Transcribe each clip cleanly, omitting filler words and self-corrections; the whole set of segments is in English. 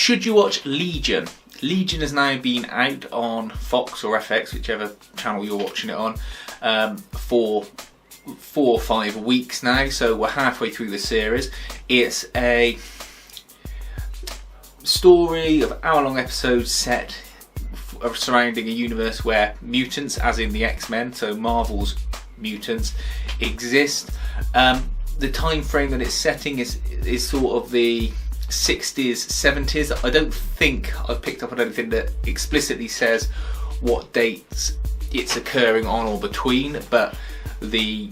Should you watch Legion? Legion has now been out on Fox or FX, whichever channel you're watching it on, for 4 or 5 weeks now, so we're halfway through the series. It's a story of hour-long episodes set surrounding a universe where mutants, as in the X-Men, so Marvel's mutants, exist. The time frame that it's setting is sort of the 60s, 70s. I don't think I've picked up on anything that explicitly says what dates it's occurring on or between, but the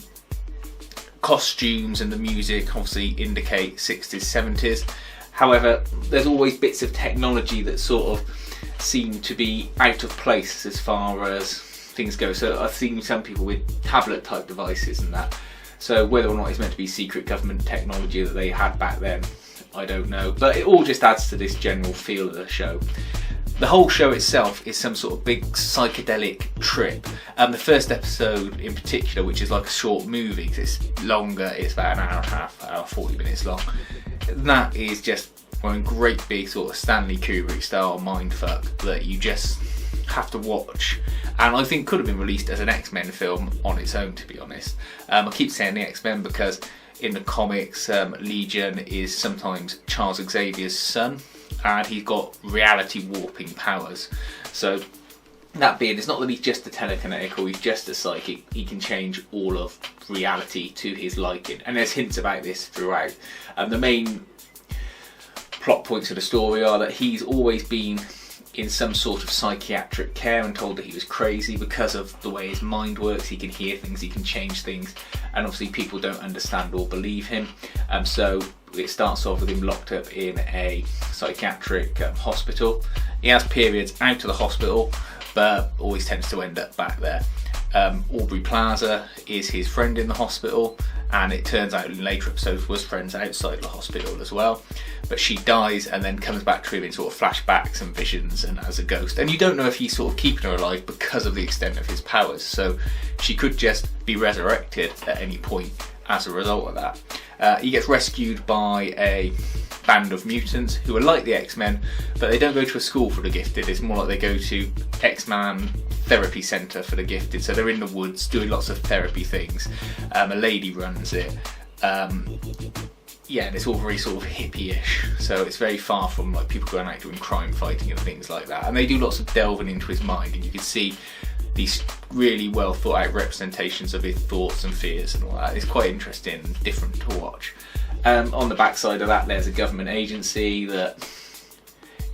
costumes and the music obviously indicate 60s, 70s. However, there's always bits of technology that sort of seem to be out of place as far as things go. So I've seen some people with tablet type devices and that. So whether or not it's meant to be secret government technology that they had back then, I don't know. But it all just adds to this general feel of the show. The whole show itself is some sort of big psychedelic trip. The first episode in particular, which is like a short movie, 'cause it's longer, it's about an hour and a half, hour 40 minutes long. That is just one great big sort of Stanley Kubrick style mindfuck that you just have to watch, and I think could have been released as an X-Men film on its own, to be honest. I keep saying the X-Men because in the comics, Legion is sometimes Charles Xavier's son, and he's got reality warping powers. So that being, it's not that he's just a telekinetic or he's just a psychic, he can change all of reality to his liking, and there's hints about this throughout. The main plot points of the story are that he's always been in some sort of psychiatric care and told that he was crazy because of the way his mind works. He can hear things, he can change things, and obviously people don't understand or believe him. So it starts off with him locked up in a psychiatric hospital. He has periods out of the hospital, but always tends to end up back there. Aubrey Plaza is his friend in the hospital, and it turns out in later episodes was friends outside the hospital as well. But she dies and then comes back to him in sort of flashbacks and visions and as a ghost. And you don't know if he's sort of keeping her alive because of the extent of his powers. So she could just be resurrected at any point as a result of that. He gets rescued by a band of mutants who are like the X-Men, but they don't go to a school for the gifted. It's more like they go to X-Man therapy centre for the gifted. So they're in the woods doing lots of therapy things. A lady runs it. Yeah, and it's all very sort of hippie-ish, so it's very far from like people going out doing crime fighting and things like that. And they do lots of delving into his mind, and you can see these really well thought out representations of his thoughts and fears and all that. It's quite interesting and different to watch. On the backside of that, there's a government agency that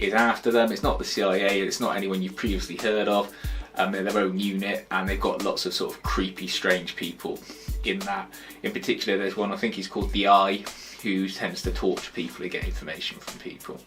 is after them. It's not the CIA, it's not anyone you've previously heard of. They're their own unit, and they've got lots of sort of creepy, strange people in that. In particular, there's one, I think he's called the Eye, who tends to torture people and get information from people.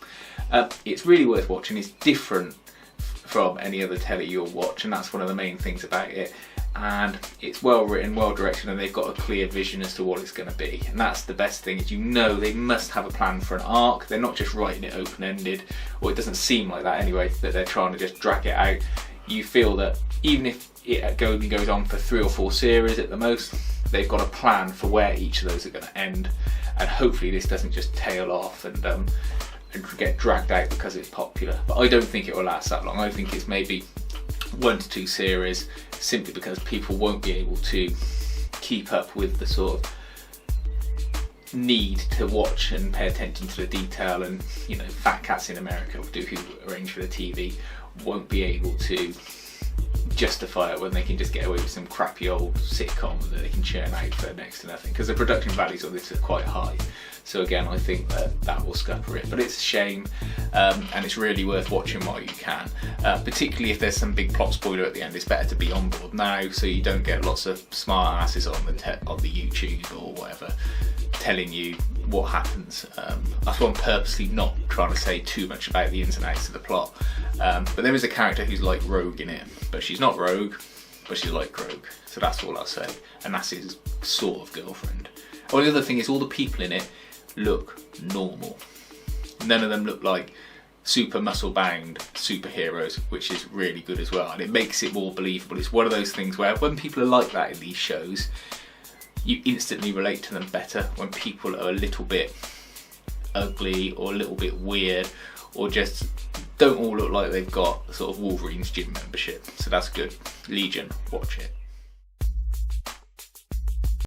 It's really worth watching. It's different from any other telly you'll watch, and that's one of the main things about it. And it's well written, well directed, and they've got a clear vision as to what it's going to be. And that's the best thing, is you know they must have a plan for an arc. They're not just writing it open-ended, or it doesn't seem like that anyway, that they're trying to just drag it out. You feel that even if it goes on for 3 or 4 series at the most, they've got a plan for where each of those are going to end, and hopefully this doesn't just tail off and get dragged out because it's popular. But I don't think it will last that long. I think it's maybe 1 to 2 series, simply because people won't be able to keep up with the sort of need to watch and pay attention to the detail. And you know, fat cats in America who arrange for the TV won't be able to justify it when they can just get away with some crappy old sitcom that they can churn out for next to nothing, because the production values on this are quite high. So again, I think that will scupper it, but it's a shame, and it's really worth watching while you can, particularly if there's some big plot spoiler at the end. It's better to be on board now, so you don't get lots of smart asses on the YouTube or whatever telling you what happens. That's why I'm purposely not trying to say too much about the ins and outs of the plot. But there is a character who's like Rogue in it, but she's not Rogue, but she's like Rogue. So that's all I'll say. And that's his sort of girlfriend. Oh, the other thing is all the people in it look normal. None of them look like super muscle bound superheroes, which is really good as well. And it makes it more believable. It's one of those things where when people are like that in these shows, you instantly relate to them better. When people are a little bit ugly or a little bit weird or just don't all look like they've got sort of Wolverine's gym membership. So that's good. Legion, watch it.